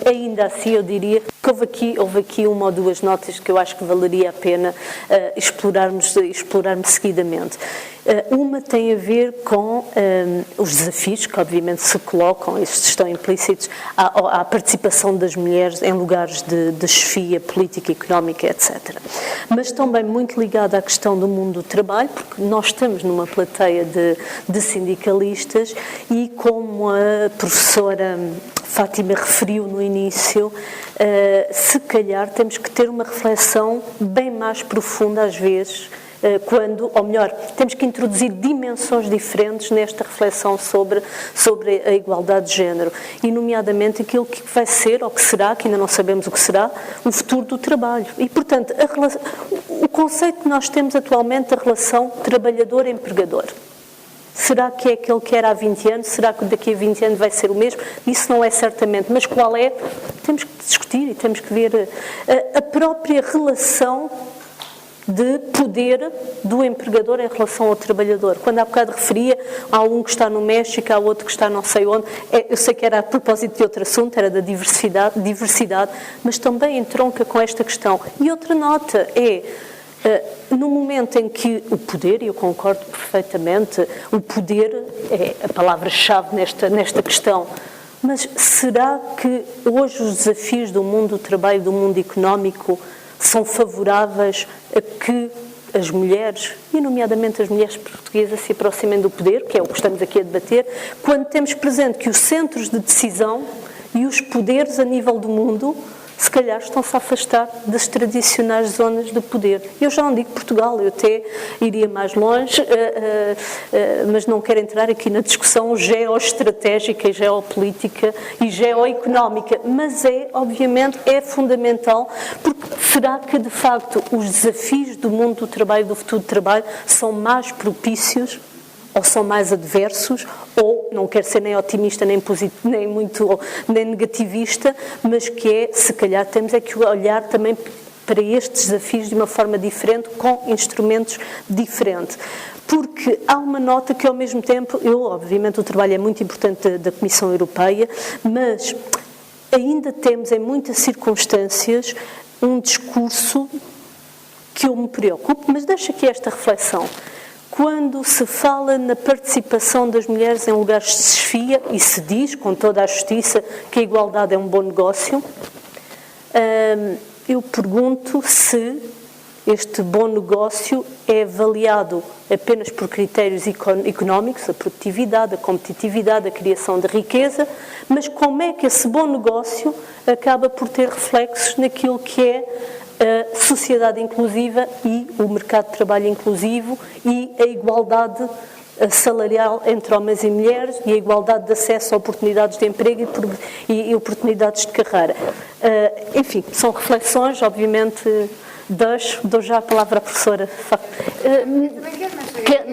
Ainda assim, eu diria que houve aqui uma ou duas notas que eu acho que valeria a pena explorarmos seguidamente. Uma tem a ver com os desafios que obviamente se colocam, estes estão implícitos, à participação das mulheres em lugares de chefia política, económica, etc. Mas também muito ligada à questão do mundo do trabalho, porque nós estamos numa plateia de sindicalistas e, como a professora Fátima referiu no início, se calhar temos que ter uma reflexão bem mais profunda às vezes, temos que introduzir dimensões diferentes nesta reflexão sobre a igualdade de género, e nomeadamente aquilo que vai ser, ou que será, que ainda não sabemos o que será, o futuro do trabalho. E, portanto, o conceito que nós temos atualmente da relação trabalhador-empregador, será que é aquele que era há 20 anos? Será que daqui a 20 anos vai ser o mesmo? Isso não é certamente, mas qual é? Temos que discutir e temos que ver a própria relação de poder do empregador em relação ao trabalhador. Quando há bocado referia, há um que está no México, há outro que está não sei onde, eu sei que era a propósito de outro assunto, era da diversidade, mas também entronca com esta questão. E outra nota é, no momento em que o poder, e eu concordo perfeitamente, o poder é a palavra-chave nesta questão, mas será que hoje os desafios do mundo do trabalho, do mundo económico, são favoráveis a que as mulheres, e nomeadamente as mulheres portuguesas, se aproximem do poder, que é o que estamos aqui a debater, quando temos presente que os centros de decisão e os poderes a nível do mundo, se calhar estão-se a afastar das tradicionais zonas de poder. Eu já não digo Portugal, eu até iria mais longe, mas não quero entrar aqui na discussão geoestratégica e geopolítica e geoeconómica, mas obviamente, é fundamental, porque será que, de facto, os desafios do mundo do trabalho, do futuro do trabalho, são mais propícios ou são mais adversos, ou, não quero ser nem otimista, nem negativista, mas que se calhar temos que olhar também para estes desafios de uma forma diferente, com instrumentos diferentes. Porque há uma nota que, ao mesmo tempo, obviamente o trabalho é muito importante da Comissão Europeia, mas ainda temos, em muitas circunstâncias, um discurso que eu me preocupo, mas deixo aqui esta reflexão. Quando se fala na participação das mulheres em lugares de chefia, e se diz, com toda a justiça, que a igualdade é um bom negócio, eu pergunto se este bom negócio é avaliado apenas por critérios económicos, a produtividade, a competitividade, a criação de riqueza, mas como é que esse bom negócio acaba por ter reflexos naquilo que é a sociedade inclusiva e o mercado de trabalho inclusivo e a igualdade salarial entre homens e mulheres e a igualdade de acesso a oportunidades de emprego e oportunidades de carreira. Enfim, são reflexões, obviamente. Dou já a palavra à professora.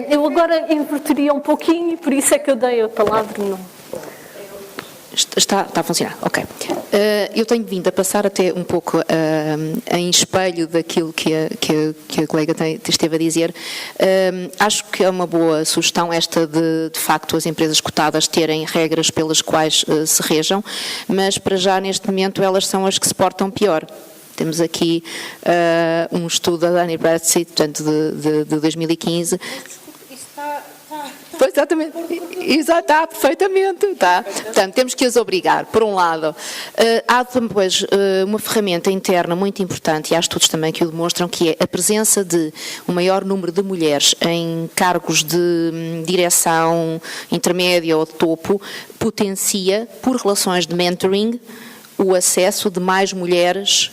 Eu agora inverteria um pouquinho e por isso é que eu dei a palavra. Está a funcionar, ok. Eu tenho vindo a passar até um pouco em espelho daquilo que a colega esteve a dizer. Acho que é uma boa sugestão esta de facto, as empresas cotadas terem regras pelas quais se rejam, mas para já, neste momento, elas são as que se portam pior. Temos aqui um estudo da Dani Bradstreet, portanto, de 2015. Pois, exatamente, está perfeitamente, está. Portanto, temos que as obrigar, por um lado. Há depois uma ferramenta interna muito importante, e há estudos também que o demonstram, que é a presença de um maior número de mulheres em cargos de direção intermédia ou de topo, potencia, por relações de mentoring, o acesso de mais mulheres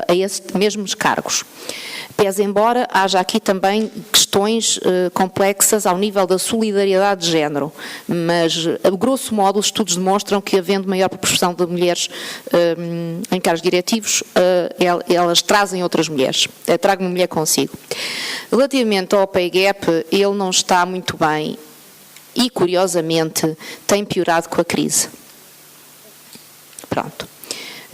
a esses mesmos cargos. Pese embora haja aqui também questões complexas ao nível da solidariedade de género, mas, a grosso modo, os estudos demonstram que, havendo maior proporção de mulheres em cargos diretivos, elas trazem outras mulheres, tragam uma mulher consigo. Relativamente ao pay gap, ele não está muito bem e, curiosamente, tem piorado com a crise. Pronto.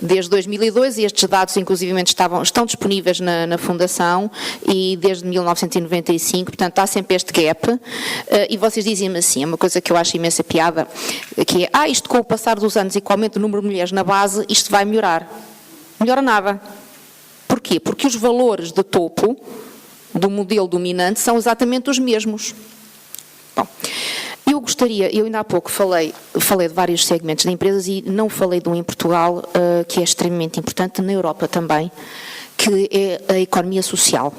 desde 2002, e estes dados inclusivamente estão disponíveis na Fundação, e desde 1995, portanto está sempre este gap, e vocês dizem-me assim, é uma coisa que eu acho imensa piada, que é, isto com o passar dos anos e com o aumento do número de mulheres na base, isto vai melhorar. Melhora nada. Porquê? Porque os valores de topo do modelo dominante são exatamente os mesmos. Bom, eu ainda há pouco falei de vários segmentos de empresas e não falei de um em Portugal que é extremamente importante, na Europa também, que é a economia social.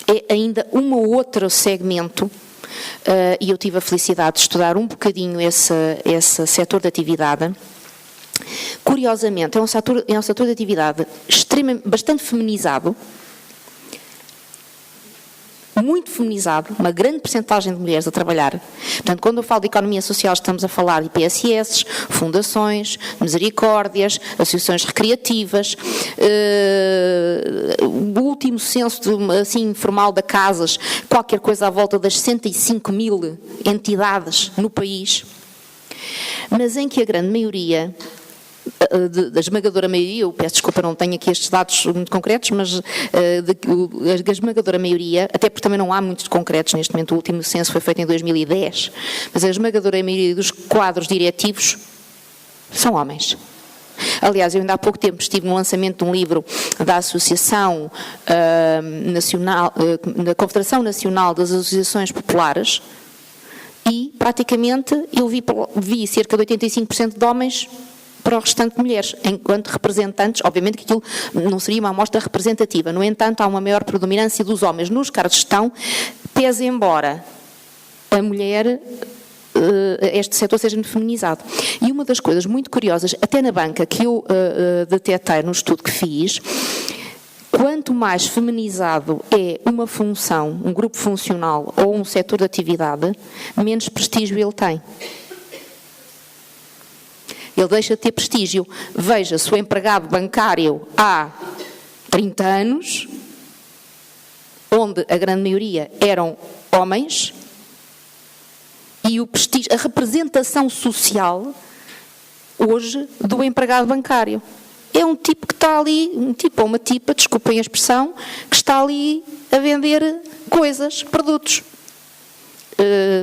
É ainda um ou outro segmento, e eu tive a felicidade de estudar um bocadinho esse setor de atividade. Curiosamente, é um setor de atividade bastante feminizado, muito feminizado, uma grande percentagem de mulheres a trabalhar. Portanto, quando eu falo de economia social, estamos a falar de IPSS, fundações, misericórdias, associações recreativas, o último censo assim, informal da Casas, qualquer coisa à volta das 65 mil entidades no país, mas em que a grande maioria, da esmagadora maioria, eu peço desculpa, não tenho aqui estes dados muito concretos, mas a esmagadora maioria, até porque também não há muitos concretos neste momento, o último censo foi feito em 2010, mas a esmagadora maioria dos quadros diretivos são homens. Aliás, eu ainda há pouco tempo estive no lançamento de um livro da Associação Nacional, da Confederação Nacional das Associações Populares, e praticamente eu vi cerca de 85% de homens para o restante de mulheres, enquanto representantes. Obviamente que aquilo não seria uma amostra representativa, no entanto há uma maior predominância dos homens nos cargos de gestão, pese embora a mulher, este setor seja feminizado. E uma das coisas muito curiosas, até na banca, que eu detetei no estudo que fiz, quanto mais feminizado é uma função, um grupo funcional ou um setor de atividade, menos prestígio ele tem. Ele deixa de ter prestígio. Veja-se o empregado bancário há 30 anos, onde a grande maioria eram homens, e o prestígio, a representação social hoje do empregado bancário. É um tipo que está ali, um tipo ou uma tipa, desculpem a expressão, que está ali a vender coisas, produtos.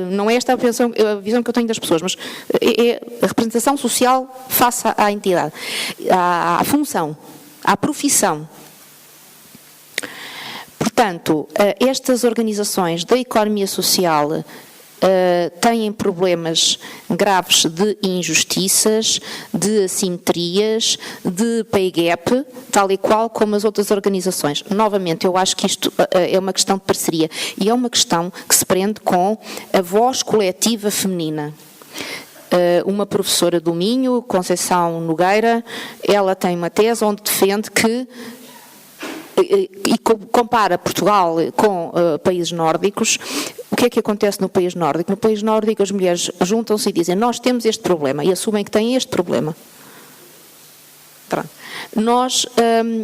Não é esta a visão que eu tenho das pessoas, mas é a representação social face à entidade, à função, à profissão. Portanto, estas organizações da economia social têm problemas graves de injustiças, de assimetrias, de pay gap, tal e qual como as outras organizações. Novamente, eu acho que isto é uma questão de parceria e é uma questão que se prende com a voz coletiva feminina. Uma professora do Minho, Conceição Nogueira, ela tem uma tese onde defende que, e compara Portugal com países nórdicos. O que é que acontece no país nórdico? No país nórdico as mulheres juntam-se e dizem: nós temos este problema, e assumem que têm este problema. Pronto. Nós,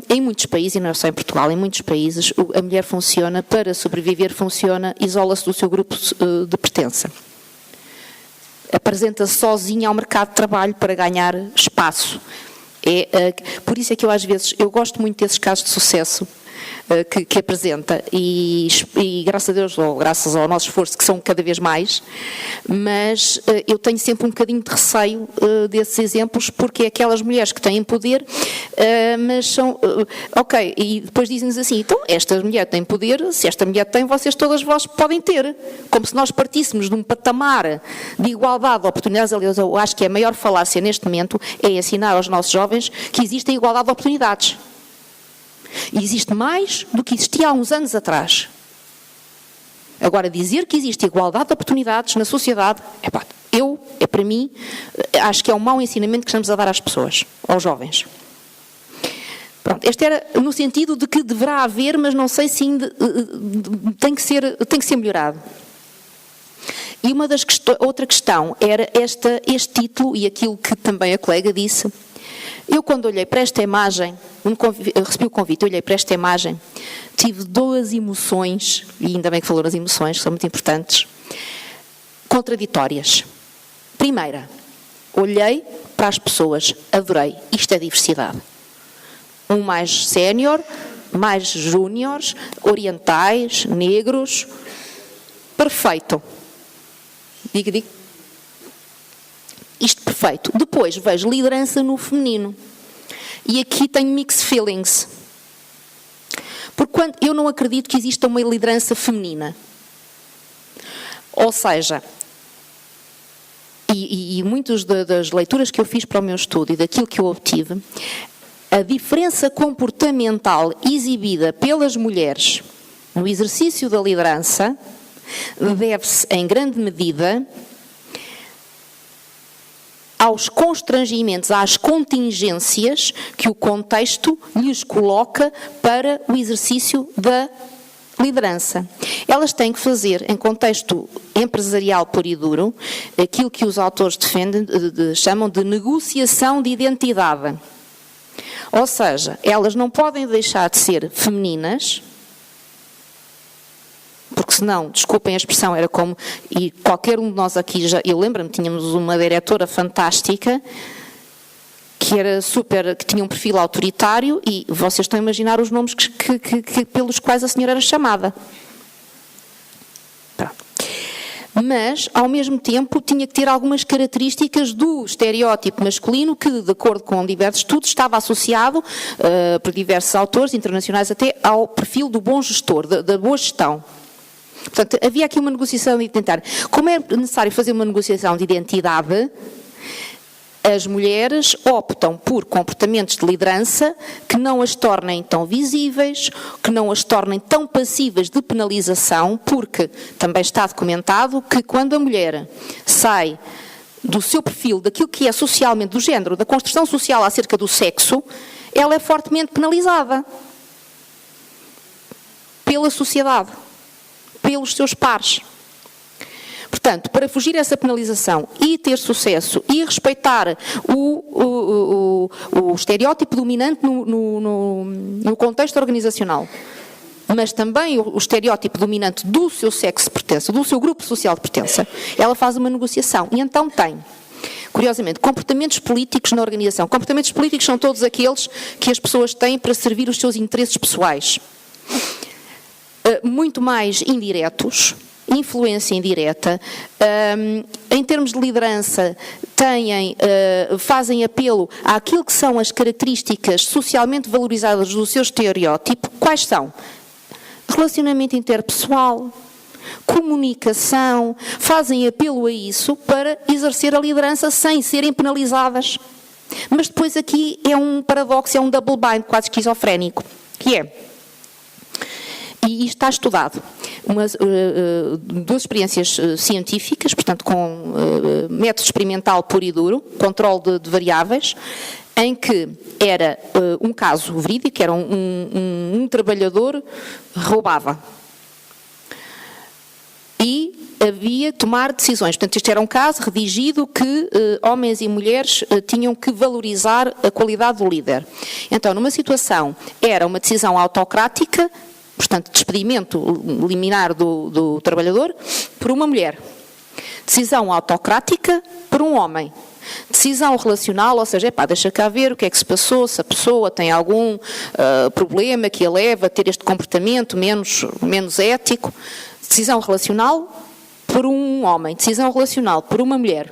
em muitos países, e não é só em Portugal, em muitos países, a mulher funciona, para sobreviver, isola-se do seu grupo de pertença. Apresenta-se sozinha ao mercado de trabalho para ganhar espaço. Por isso é que eu às vezes, eu gosto muito desses casos de sucesso que apresenta e graças a Deus, ou graças ao nosso esforço, que são cada vez mais, mas eu tenho sempre um bocadinho de receio desses exemplos, porque é aquelas mulheres que têm poder, mas são, ok, e depois dizem-nos assim: então esta mulher tem poder, se esta mulher tem, todas vós podem ter, como se nós partíssemos de um patamar de igualdade de oportunidades. Aliás, eu acho que a maior falácia neste momento é ensinar aos nossos jovens que existe igualdade de oportunidades. E existe mais do que existia há uns anos atrás. Agora, dizer que existe igualdade de oportunidades na sociedade, para mim, acho que é um mau ensinamento que estamos a dar às pessoas, aos jovens. Pronto, este era no sentido de que deverá haver, mas não sei se ainda tem que ser melhorado. E outra questão era este título e aquilo que também a colega disse. Eu, quando olhei para esta imagem, eu recebi o convite, olhei para esta imagem, tive duas emoções, e ainda bem que falou nas emoções, que são muito importantes, contraditórias. Primeira, olhei para as pessoas, adorei, isto é diversidade. Um mais sénior, mais júniores, orientais, negros. Perfeito. Diga. Isto perfeito. Depois vejo liderança no feminino. E aqui tenho mixed feelings. Porque eu não acredito que exista uma liderança feminina. Ou seja, e muitas das leituras que eu fiz para o meu estudo e daquilo que eu obtive, a diferença comportamental exibida pelas mulheres no exercício da liderança deve-se, em grande medida, aos constrangimentos, às contingências que o contexto lhes coloca para o exercício da liderança. Elas têm que fazer, em contexto empresarial puro e duro, aquilo que os autores defendem, chamam de negociação de identidade. Ou seja, elas não podem deixar de ser femininas, porque senão, desculpem a expressão, era como, e qualquer um de nós aqui, eu lembro-me, tínhamos uma diretora fantástica, que era que tinha um perfil autoritário, e vocês estão a imaginar os nomes pelos quais a senhora era chamada. Pronto. Mas, ao mesmo tempo, tinha que ter algumas características do estereótipo masculino que, de acordo com diversos estudos, estava associado, por diversos autores internacionais até, ao perfil do bom gestor, da boa gestão. Portanto, havia aqui uma negociação identitária. Como é necessário fazer uma negociação de identidade, as mulheres optam por comportamentos de liderança que não as tornem tão visíveis, que não as tornem tão passíveis de penalização, porque também está documentado que quando a mulher sai do seu perfil, daquilo que é socialmente do género, da construção social acerca do sexo, ela é fortemente penalizada pela sociedade, pelos seus pares. Portanto, para fugir a essa penalização e ter sucesso e respeitar o estereótipo dominante no contexto organizacional, mas também o estereótipo dominante do seu sexo de pertença, do seu grupo social de pertença, ela faz uma negociação. E então tem, curiosamente, comportamentos políticos na organização. Comportamentos políticos são todos aqueles que as pessoas têm para servir os seus interesses pessoais. Muito mais indiretos, influência indireta, em termos de liderança, fazem apelo àquilo que são as características socialmente valorizadas do seu estereótipo. Quais são? Relacionamento interpessoal, comunicação, fazem apelo a isso para exercer a liderança sem serem penalizadas. Mas depois aqui é um paradoxo, é um double bind quase esquizofrénico, que é, e isto está estudado, duas experiências científicas, portanto com método experimental puro e duro, controle de variáveis, em que era um caso verídico, era um trabalhador roubava. E havia que tomar decisões. Portanto, este era um caso redigido que homens e mulheres tinham que valorizar a qualidade do líder. Então, numa situação, era uma decisão autocrática, portanto, despedimento liminar do trabalhador, por uma mulher. Decisão autocrática por um homem. Decisão relacional, ou seja, deixa cá ver o que é que se passou, se a pessoa tem algum problema que a leva a ter este comportamento menos ético. Decisão relacional por um homem. Decisão relacional por uma mulher.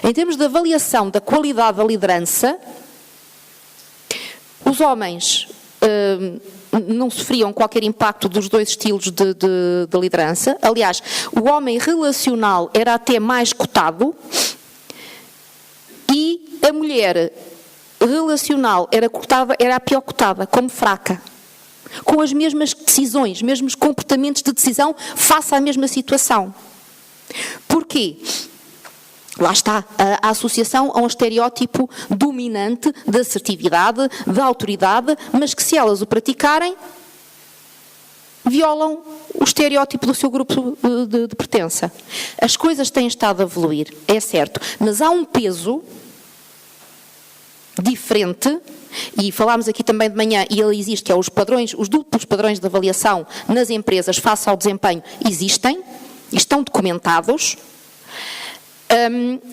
Em termos de avaliação da qualidade da liderança, os homens não sofriam qualquer impacto dos dois estilos de liderança. Aliás, o homem relacional era até mais cotado e a mulher relacional era a pior cotada, como fraca, com as mesmas decisões, mesmos comportamentos de decisão face à mesma situação. Porquê? Lá está a associação a um estereótipo dominante de assertividade, de autoridade, mas que se elas o praticarem, violam o estereótipo do seu grupo de pertença. As coisas têm estado a evoluir, é certo, mas há um peso diferente, e falámos aqui também de manhã, e ele existe, que é os duplos padrões de avaliação nas empresas face ao desempenho existem, estão documentados.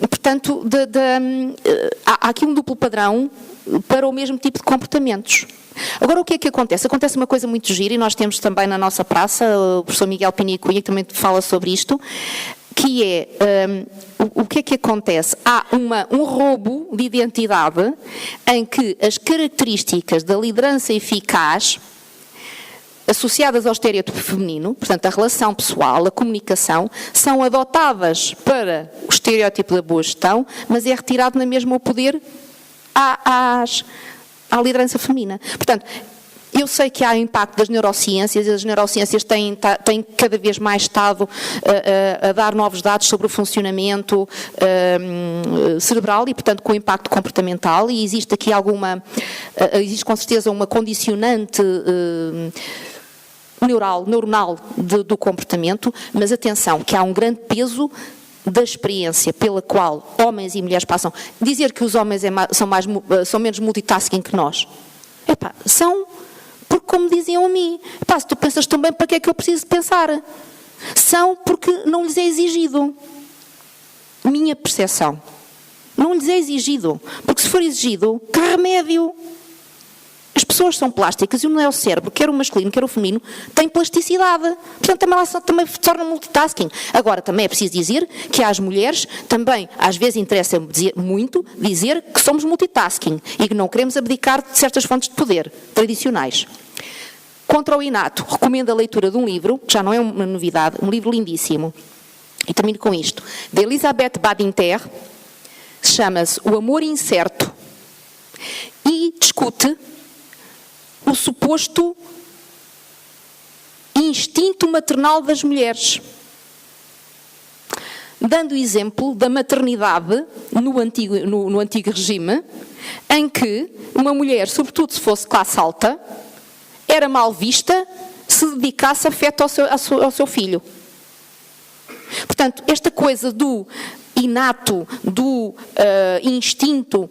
Portanto, há aqui um duplo padrão para o mesmo tipo de comportamentos. Agora, o que é que acontece? Acontece uma coisa muito gira, e nós temos também na nossa praça, o professor Miguel Pini Cunha, que também fala sobre isto, que é, o que é que acontece? Há um roubo de identidade em que as características da liderança eficaz associadas ao estereótipo feminino, portanto a relação pessoal, a comunicação, são adotadas para o estereótipo da boa gestão, mas é retirado na mesma o poder à liderança feminina. Portanto, eu sei que há impacto das neurociências, e as neurociências têm cada vez mais estado a dar novos dados sobre o funcionamento cerebral e, portanto, com impacto comportamental, e existe aqui existe com certeza uma condicionante neuronal do comportamento, mas atenção, que há um grande peso da experiência pela qual homens e mulheres passam. Dizer que os homens são menos multitasking que nós. São, porque como diziam a mim, se tu pensas tão bem, para que é que eu preciso pensar? São porque não lhes é exigido. Minha percepção. Não lhes é exigido. Porque se for exigido, que remédio? As pessoas são plásticas e o nosso cérebro, quer o masculino, quer o feminino, tem plasticidade. Portanto, também se torna multitasking. Agora, também é preciso dizer que às mulheres também, às vezes, interessa muito dizer que somos multitasking e que não queremos abdicar de certas fontes de poder tradicionais. Contra o inato, recomendo a leitura de um livro, que já não é uma novidade, um livro lindíssimo, e termino com isto, de Elisabeth Badinter, chama-se O Amor Incerto, e discute o suposto instinto maternal das mulheres, dando o exemplo da maternidade no antigo regime, em que uma mulher, sobretudo se fosse classe alta, era mal vista se dedicasse afeto ao seu filho. Portanto, esta coisa do inato, do instinto,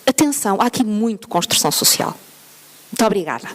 atenção, há aqui muito construção social. Muito obrigada.